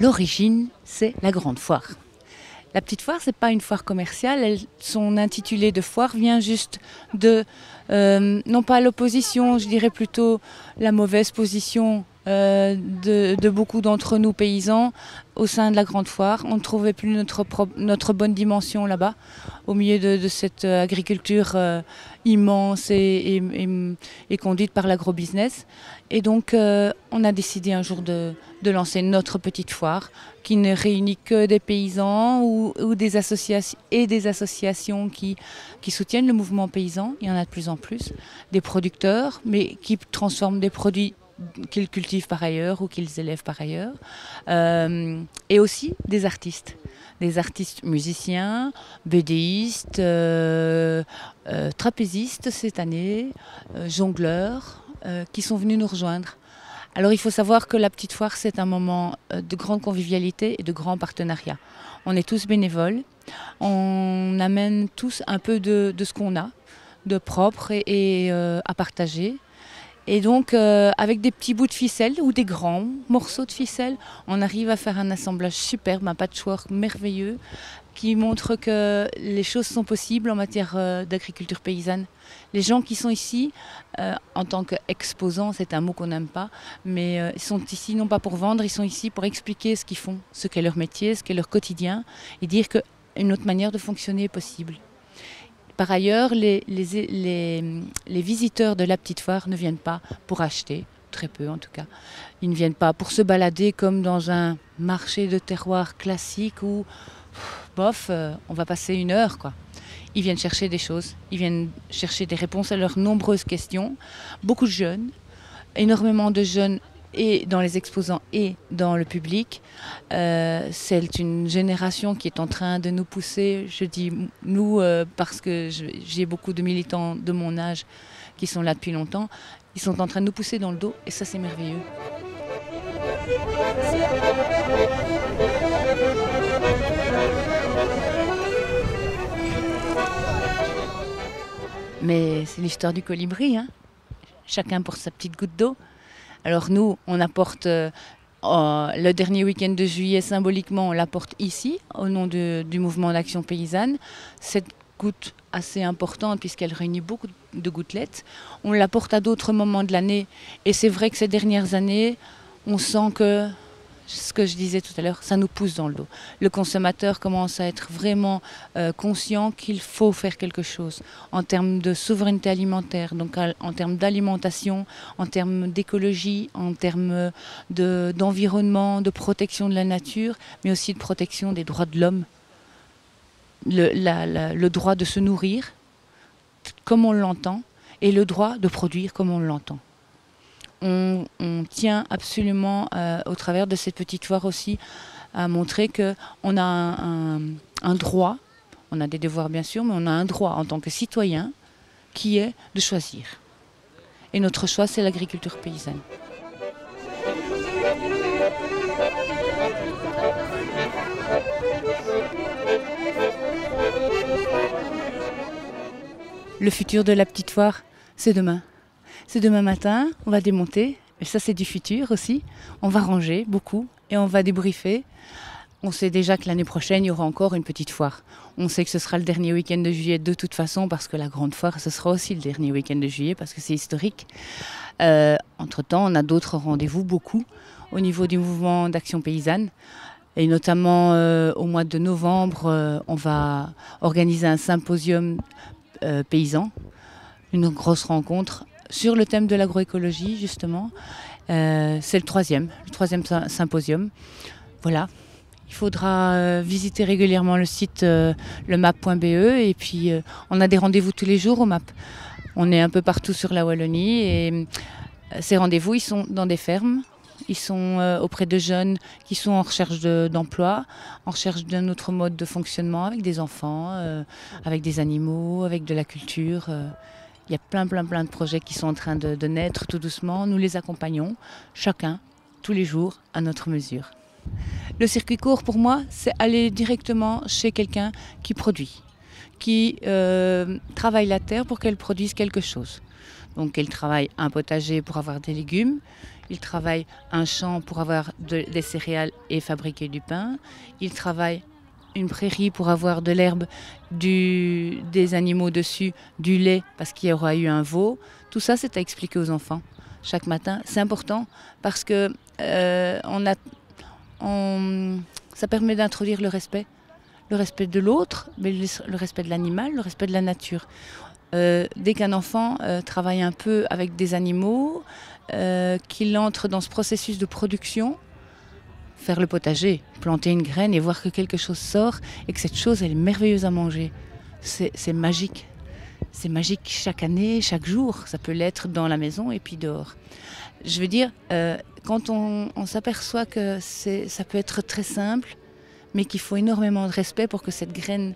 L'origine, c'est la grande foire. La petite foire, ce n'est pas une foire commerciale. Son intitulé de foire vient juste de, non pas l'opposition, je dirais plutôt la mauvaise position de beaucoup d'entre nous paysans au sein de la grande foire. On ne trouvait plus notre bonne dimension là-bas, au milieu de cette agriculture immense et conduite par l'agrobusiness. Et donc on a décidé un jour de lancer notre petite foire qui ne réunit que des paysans ou des associations qui soutiennent le mouvement paysan. Il y en a de plus en plus. Des producteurs, mais qui transforment des produits qu'ils cultivent par ailleurs ou qu'ils élèvent par ailleurs. Et aussi des artistes musiciens, BDistes, trapézistes cette année, jongleurs, qui sont venus nous rejoindre. Alors il faut savoir que la petite foire, c'est un moment de grande convivialité et de grand partenariat. On est tous bénévoles, on amène tous un peu de ce qu'on a, de propre et à partager. Et donc, avec des petits bouts de ficelle ou des grands morceaux de ficelle, on arrive à faire un assemblage superbe, un patchwork merveilleux qui montre que les choses sont possibles en matière d'agriculture paysanne. Les gens qui sont ici, en tant qu'exposants, c'est un mot qu'on n'aime pas, mais ils sont ici non pas pour vendre, ils sont ici pour expliquer ce qu'ils font, ce qu'est leur métier, ce qu'est leur quotidien, et dire qu'une autre manière de fonctionner est possible. Par ailleurs, les visiteurs de la petite foire ne viennent pas pour acheter, très peu en tout cas. Ils ne viennent pas pour se balader comme dans un marché de terroir classique où, bof, on va passer une heure, quoi. Ils viennent chercher des choses, ils viennent chercher des réponses à leurs nombreuses questions. Beaucoup de jeunes, énormément de jeunes et dans les exposants et dans le public. C'est une génération qui est en train de nous pousser, je dis nous parce que j'ai beaucoup de militants de mon âge qui sont là depuis longtemps, ils sont en train de nous pousser dans le dos et ça c'est merveilleux. Mais c'est l'histoire du colibri, hein. Chacun pour sa petite goutte d'eau. Alors nous, on apporte le dernier week-end de juillet, symboliquement, on l'apporte ici, au nom du mouvement d'action paysanne. Cette goutte assez importante, puisqu'elle réunit beaucoup de gouttelettes. On l'apporte à d'autres moments de l'année. Et c'est vrai que ces dernières années, on sent que, ce que je disais tout à l'heure, ça nous pousse dans le dos. Le consommateur commence à être vraiment conscient qu'il faut faire quelque chose en termes de souveraineté alimentaire, donc en termes d'alimentation, en termes d'écologie, en termes d'environnement, de protection de la nature, mais aussi de protection des droits de l'homme. Le droit de se nourrir comme on l'entend et le droit de produire comme on l'entend. On tient absolument, au travers de cette petite foire aussi, à montrer qu'on a un droit, on a des devoirs bien sûr, mais on a un droit en tant que citoyen qui est de choisir. Et notre choix, c'est l'agriculture paysanne. Le futur de la petite foire, c'est demain. C'est demain matin, on va démonter, et ça c'est du futur aussi. On va ranger beaucoup et on va débriefer. On sait déjà que l'année prochaine, il y aura encore une petite foire. On sait que ce sera le dernier week-end de juillet de toute façon, parce que la grande foire, ce sera aussi le dernier week-end de juillet, parce que c'est historique. Entre-temps, on a d'autres rendez-vous, beaucoup, au niveau du mouvement d'action paysanne. Et notamment au mois de novembre, on va organiser un symposium paysan, une grosse rencontre sur le thème de l'agroécologie, justement. C'est le troisième symposium. Voilà. Il faudra visiter régulièrement le site lemap.be et puis on a des rendez-vous tous les jours au MAP. On est un peu partout sur la Wallonie et ces rendez-vous, ils sont dans des fermes, ils sont auprès de jeunes qui sont en recherche d'emploi, en recherche d'un autre mode de fonctionnement avec des enfants, avec des animaux, avec de la culture. Il y a plein de projets qui sont en train de naître tout doucement. Nous les accompagnons, chacun, tous les jours, à notre mesure. Le circuit court, pour moi, c'est aller directement chez quelqu'un qui produit, qui travaille la terre pour qu'elle produise quelque chose. Donc ils travaillent un potager pour avoir des légumes, ils travaillent un champ pour avoir des céréales et fabriquer du pain, ils travaillent une prairie pour avoir de l'herbe, des animaux dessus, du lait parce qu'il y aura eu un veau. Tout ça, c'est à expliquer aux enfants chaque matin. C'est important parce que ça permet d'introduire le respect de l'autre, mais le respect de l'animal, le respect de la nature. Dès qu'un enfant travaille un peu avec des animaux, qu'il entre dans ce processus de production, faire le potager, planter une graine et voir que quelque chose sort et que cette chose, elle est merveilleuse à manger. C'est magique. C'est magique chaque année, chaque jour. Ça peut l'être dans la maison et puis dehors. Je veux dire, quand on s'aperçoit que ça peut être très simple, mais qu'il faut énormément de respect pour que cette graine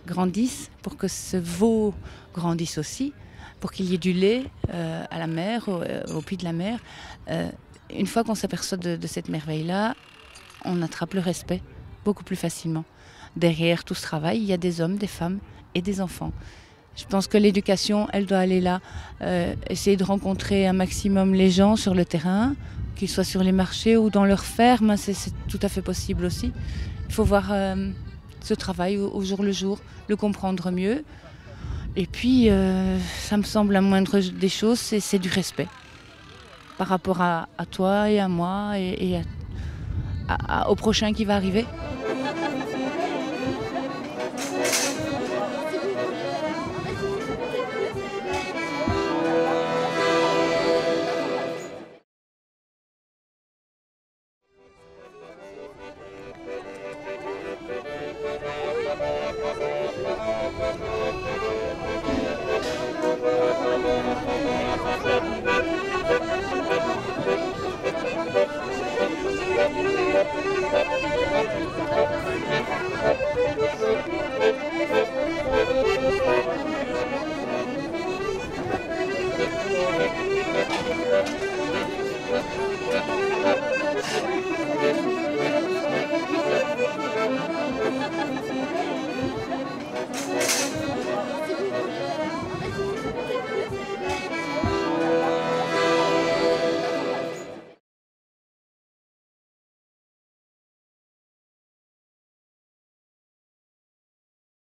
grandisse, pour que ce veau grandisse aussi, pour qu'il y ait du lait à la mer, au puits de la mer. Une fois qu'on s'aperçoit de cette merveille-là, on attrape le respect beaucoup plus facilement. Derrière tout ce travail, il y a des hommes, des femmes et des enfants. Je pense que l'éducation, elle doit aller là, essayer de rencontrer un maximum les gens sur le terrain, qu'ils soient sur les marchés ou dans leurs fermes, c'est tout à fait possible aussi. Il faut voir ce travail au jour le jour, le comprendre mieux. Et puis, ça me semble la moindre des choses, c'est du respect par rapport à toi et à moi et au prochain qui va arriver.